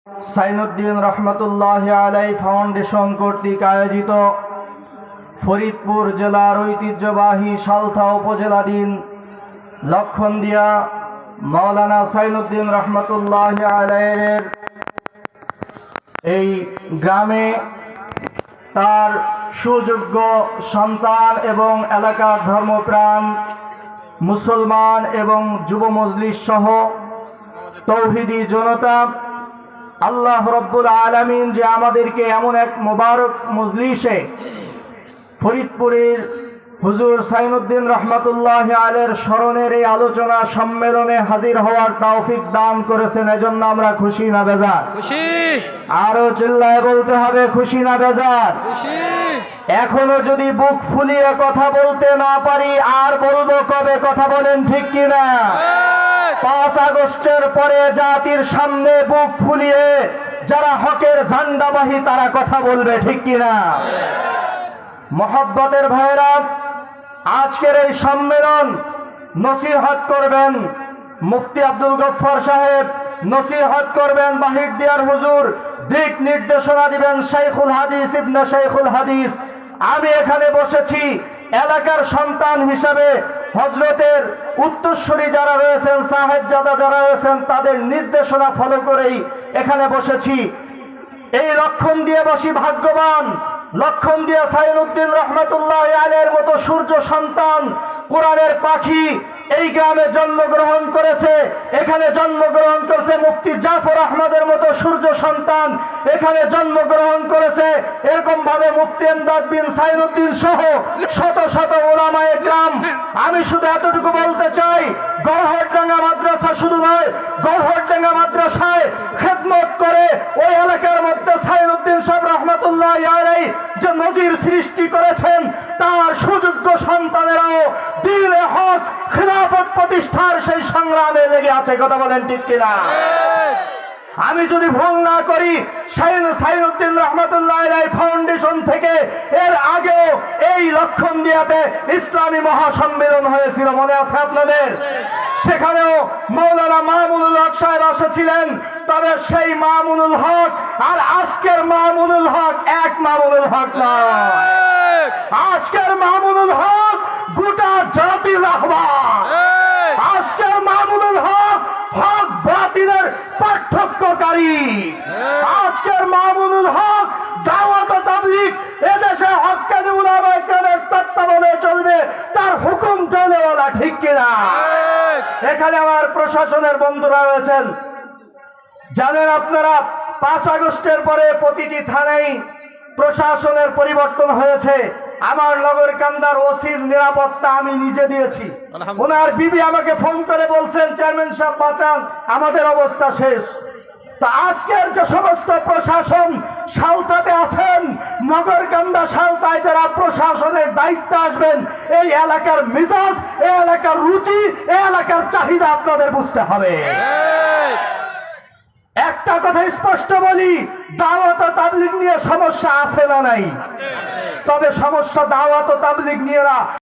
সাইনুদ্দিন রহমতুল্লাহ আলাই ফাউন্ডেশন কর্তৃক আয়োজিত ফরিদপুর জেলার ঐতিহ্যবাহী সালথা উপজেলাধীন লক্ষণদিয়া মাওলানা সাইনুদ্দিন রহমতুল্লাহ আলাইয়ের এই গ্রামে তার সুযোগ্য সন্তান এবং এলাকার ধর্মপ্রাণ মুসলমান এবং যুব মজলিস সহ তৌহিদি জনতা, আল্লাহ রব্বুল আলামিন যে আমাদেরকে এমন এক মোবারক মজলিসে ফরিদপুরের হুজুর সাইনুদ্দিন রহমতুল্লাহ আলাইহির স্মরণের এই আলোচনা সম্মেলনে হাজির হওয়ার তৌফিক দান করেছেন, এজন্য আমরা খুশি না বেজার? খুশি। আরো চিল্লায় বলতে হবে খুশি না বেজার? খুশি। এখনো যদি বুক ফুলিয়ে কথা বলতে না পারি আর বলবো কবে? কথা বলেন ঠিক কিনা? 5 আগস্টের পরে জাতির সামনে বুক ফুলিয়ে যারা হকের ঝান্ডাবাহী তারা কথা বলবে, ঠিক কিনা? মহব্বতের ভাইরা, আজকের এই সম্মেলন নসিহত করবেন মুফতি আব্দুল গফফার সাহেব, নসিহত করবেন বাহিরদিয়ার হুজুর, দিক নির্দেশনা দিবেন শাইখুল হাদিস ইবনে শাইখুল হাদিস। আমি এখানে বসেছি এলাকার সন্তান হিসাবে, হযরতের উত্তরসূরি যারা রয়েছেন, সাহেবজাদা যারা রয়েছেন, তাদের নির্দেশনা ফলো করেই এখানে বসেছি। এই লক্ষণদিয়াবাসী ভাগ্যবান, লক্ষণদিয়া সাইনুদ্দিন রহমতুল্লাহ আলাইহির মতো সূর্য সন্তান, কোরআনের পাখি এই গ্রামে জন্মগ্রহণ করেছে। এখানে জন্মগ্রহণ করেছে মুফতি জাফর আহমদের মতো সূর্য সন্তান, এখানে জন্মগ্রহণ করেছে এরকম ভাবে মুফতি এমদাদ বিন সাইনুদ্দিন সহ শত শত উলামায়ে কেরাম। আমি শুধু এতটুকু বলতে চাই, গড়হরডাঙ্গা মাদ্রাসা শুধু নয়, গড়হরডাঙ্গা মাদ্রাসায় খেদমত করে ওই এলাকার মধ্যে সাইনুদ্দিন সাহেব রহমতুল্লাহ আলাইহি যে নজির সৃষ্টি করেছেন, তার সুযোগ্য সন্তানেরাও দ্বীনে হক খিলাফত প্রতিষ্ঠার সেই সংগ্রামে লেগে আছে। কথা বলেন ঠিক কিনা? আমি যদি ভুল না করি, সাইনুদ্দিন রহমতুল্লাহ আলাইহি ফাউন্ডেশন থেকে এর আগেও এই লক্ষণদিয়াতে ইসলামী মহাসম্মেলন হয়েছিল, মনে আছে আপনাদের? সেখানেও মাওলানা মামুনুল হক সাহেব এসেছিলেন। তবে সেই মামুনুল হক আর আজকের মামুনুল হক এক মামুনুল হক নয়। আজকের মামুনুল হক গোটা জাতির রাহবার। আজকের মামুনুল হক হক বাতিলের পার্থক্যকারী। আজকের মামুনুল হক দাওয়াত ও তাবলীগ, এদেশে হক্কানি উলামায়ে কেরামের তত্ত্বাবধানে চলবে, তার হুকুম চলেওয়ালা, ঠিক কিনা? এখানে আমার প্রশাসনের বন্ধুরা রয়েছেন। জানেন আপনারা 5 আগস্টের পরে প্রতিটি থানায় প্রশাসনের পরিবর্তন হয়েছে। আমার নগরকান্দার ওসির নিরাপত্তা আমি নিজে দিয়েছি। ওনার বিবি আমাকে ফোন করে বলছেন, চেয়ারম্যান সাহেব বাঁচান, আমাদের অবস্থা শেষ। তা আজকের যে সমস্ত প্রশাসন সালতাতে আছেন, নগরকান্দা সালতায় যারা প্রশাসনের দায়িত্ব আসবেন, এই এলাকার মিজাজ, এই এলাকার রুচি, এই এলাকার চাহিদা আপনাদের বুঝতে হবে। একটা কথা স্পষ্ট বলি, দাওয়াত ও তাবলীগ নিয়ে সমস্যা আছে না নাই? তবে সমস্যা দাওয়াত ও তাবলীগ নিয়ে না।